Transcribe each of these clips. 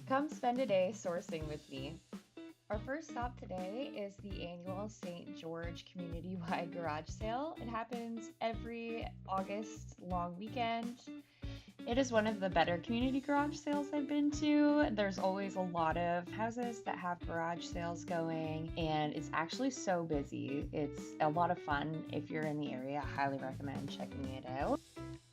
Come spend a day sourcing with me. Our first stop today is the annual St. George community-wide garage sale. It happens every August long weekend. It is one of the better community garage sales I've been to. There's always a lot of houses that have garage sales going, and it's actually so busy. It's a lot of fun. If you're in the area, I highly recommend checking it out.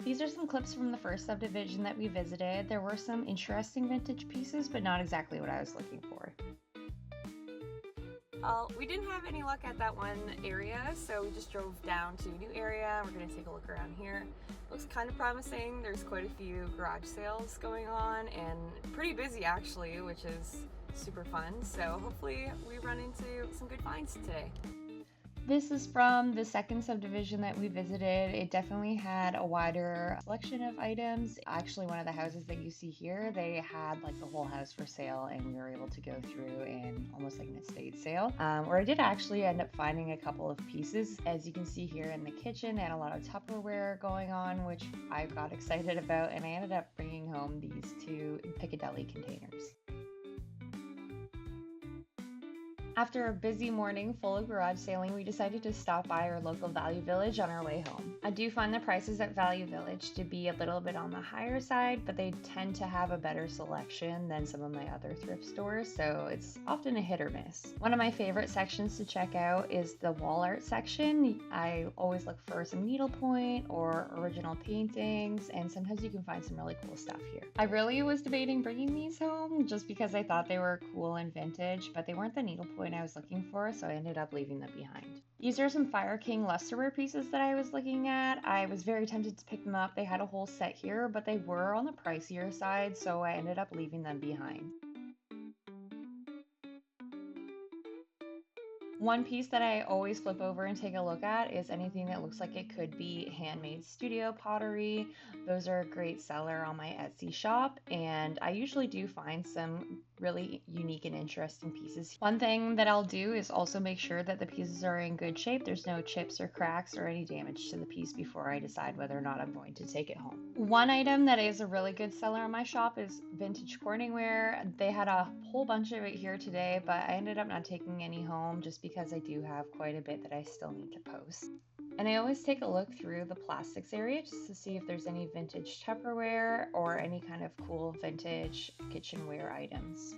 These are some clips from the first subdivision that we visited. There were some interesting vintage pieces, but not exactly what I was looking for. We didn't have any luck at that one area, so we just drove down to a new area. We're going to take a look around here. Looks kind of promising. There's quite a few garage sales going on and pretty busy actually, which is super fun. So hopefully we run into some good finds today. This is from the second subdivision that we visited. It definitely had a wider selection of items. Actually, one of the houses that you see here, they had like the whole house for sale, and we were able to go through in almost like an estate sale. Where I did actually end up finding a couple of pieces. As you can see here in the kitchen, they had a lot of Tupperware going on, which I got excited about, and I ended up bringing home these two Piccadilly containers. After a busy morning full of garage sailing, we decided to stop by our local Value Village on our way home. I do find the prices at Value Village to be a little bit on the higher side, but they tend to have a better selection than some of my other thrift stores, so it's often a hit or miss. One of my favorite sections to check out is the wall art section. I always look for some needlepoint or original paintings, and sometimes you can find some really cool stuff here. I really was debating bringing these home just because I thought they were cool and vintage, but they weren't the needlepoint I was looking for, so I ended up leaving them behind. These are some Fire King lusterware pieces that I was looking at. I was very tempted to pick them up. They had a whole set here, but they were on the pricier side, so I ended up leaving them behind. One piece that I always flip over and take a look at is anything that looks like it could be handmade studio pottery. Those are a great seller on my Etsy shop, and I usually do find some really unique and interesting pieces. One thing that I'll do is also make sure that the pieces are in good shape. There's no chips or cracks or any damage to the piece before I decide whether or not I'm going to take it home. One item that is a really good seller on my shop is vintage Corningware. They had a whole bunch of it here today, but I ended up not taking any home just because I do have quite a bit that I still need to post. And I always take a look through the plastics area just to see if there's any vintage Tupperware or any kind of cool vintage kitchenware items.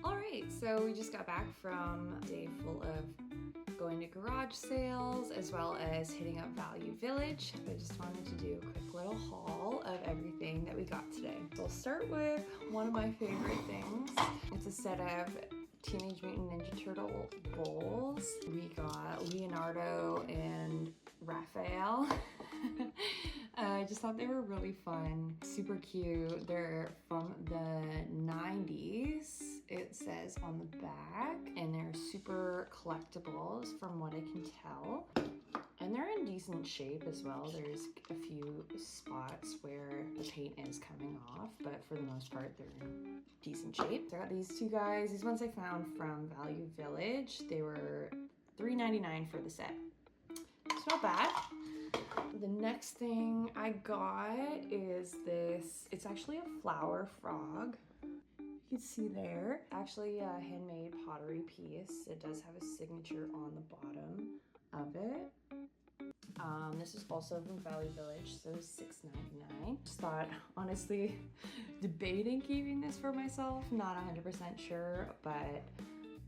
Alright, so we just got back from a day full of going to garage sales as well as hitting up Value Village. I just wanted to do a quick little haul of everything that we got today. So I'll start with one of my favorite things. It's a set of Teenage Mutant Ninja Turtle bowls. We got Leonardo and Raphael. I just thought they were really fun, super cute. They're from the 90s, it says on the back, and they're super collectibles from what I can tell. And they're in decent shape as well. There's a few spots where the paint is coming off, but for the most part, they're in decent shape. So I got these two guys. These ones I found from Value Village. They were $3.99 for the set. It's not bad. The next thing I got is this. It's actually a flower frog. You can see there. Actually a handmade pottery piece. It does have a signature on the bottom of it. This is also from Value Village, so $6.99. Just thought, honestly, debating keeping this for myself, not 100% sure, but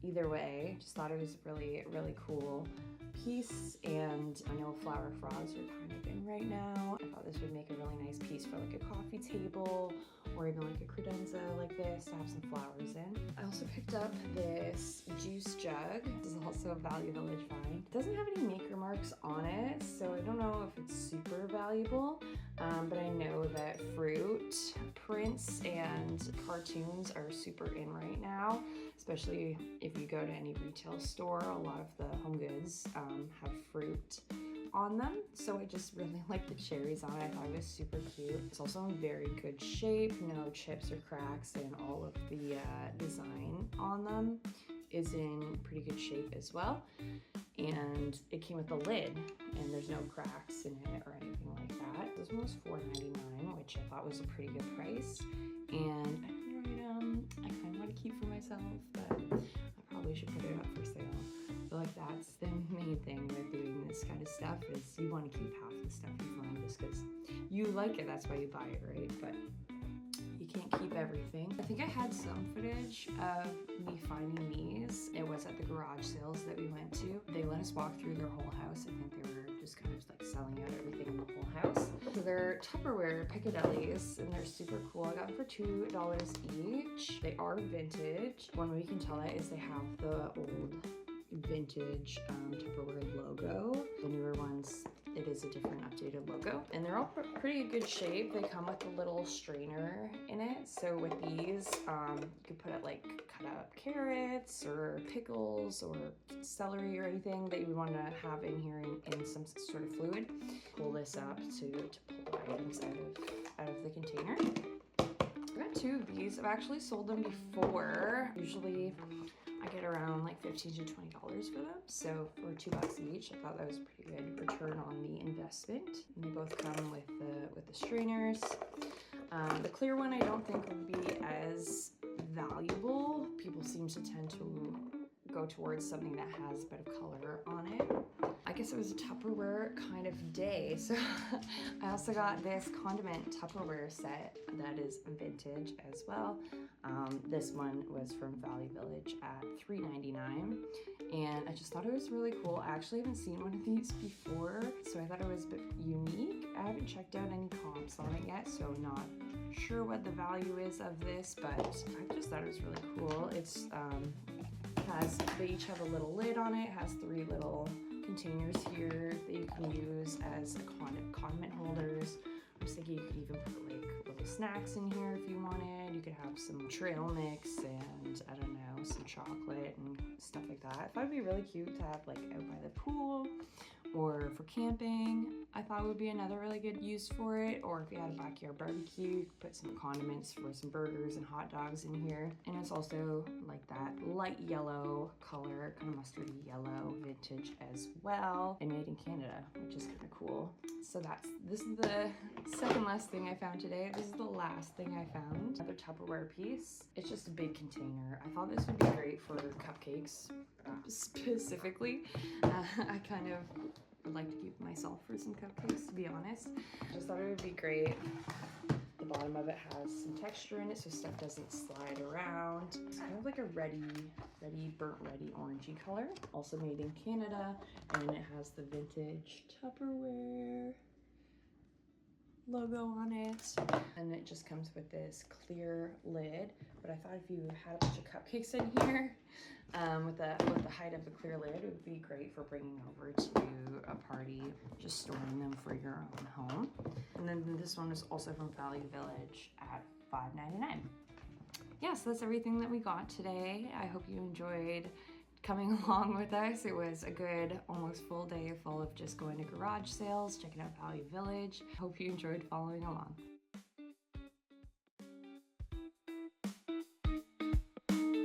either way, just thought it was really, really cool piece, and I know flower frogs are kind of in right now. I thought this would make a really nice piece for like a coffee table or even like a credenza like this to have some flowers in. I also picked up this juice jug. This is also a Value Village find. It doesn't have any maker marks on it, so I don't know if it's super valuable, but I know that fruit prints and cartoons are super in right now, especially if you go to any retail store. A lot of the home goods have fruit on them, so I just really like the cherries on it. I thought it was super cute. It's also in very good shape, no chips or cracks, and all of the design on them is in pretty good shape as well. And it came with a lid, and there's no cracks in it or anything like that. This one was $4.99, which I thought was a pretty good price. And stuff is you want to keep half the stuff you find just because you like it. That's why you buy it, right? But you can't keep everything. I think I had some footage of me finding these. It was at the garage sales that we went to. They let us walk through their whole house. I think they were just kind of like selling out everything in the whole house. So they're Tupperware Piccadillys and they're super cool. I got them for $2 each. They are vintage. One way you can tell that is they have the old vintage Tupperware logo. The newer ones, it is a different updated logo, and they're all pretty good shape. They come with a little strainer in it, so with these you could put it like cut up carrots or pickles or celery or anything that you would want to have in here in some sort of fluid. Pull this up to pull the items out of the container. I got 2 of these. I've actually sold them before. Usually I get around like $15 to $20 for them. So for $2 each, I thought that was a pretty good return on the investment. And they both come with the strainers. The clear one I don't think would be as valuable. People seem to tend to go towards something that has a bit of color on it. I guess it was a Tupperware kind of day. So I also got this condiment Tupperware set that is vintage as well. This one was from Value Village at $3.99, and I just thought it was really cool. I actually haven't seen one of these before, so I thought it was a bit unique. I haven't checked out any comps on it yet, so I'm not sure what the value is of this, but I just thought it was really cool. It's they each have a little lid on it. It has 3 little containers here that you can use as condiment holders. I was thinking you could even put like little snacks in here if you wanted. You could have some trail mix and I don't know, some chocolate and stuff like that. I thought it'd be really cute to have like out by the pool or for camping. I thought would be another really good use for it. Or if you had a backyard barbecue, you could put some condiments for some burgers and hot dogs in here. And it's also like that light yellow color, kind of mustardy yellow, vintage as well, and made in Canada, which is kind of cool. So this is the second last thing I found today. This is the last thing I found. Another Tupperware piece. It's just a big container. I thought this would be great for cupcakes specifically. I kind of would like to keep myself for some cupcakes, to be honest. I just thought it would be great. The bottom of it has some texture in it so stuff doesn't slide around. It's kind of like a burnt ready orangey color. Also made in Canada, and it has the vintage Tupperware logo on it. And it just comes with this clear lid. But I thought if you had a bunch of cupcakes in here, with the height of the clear lid, it would be great for bringing over to a party, just storing them for your own home. And then this one is also from Value Village at $5.99. Yeah, so that's everything that we got today. I hope you enjoyed coming along with us. It was a good, almost full day full of just going to garage sales, checking out Value Village. Hope you enjoyed following along.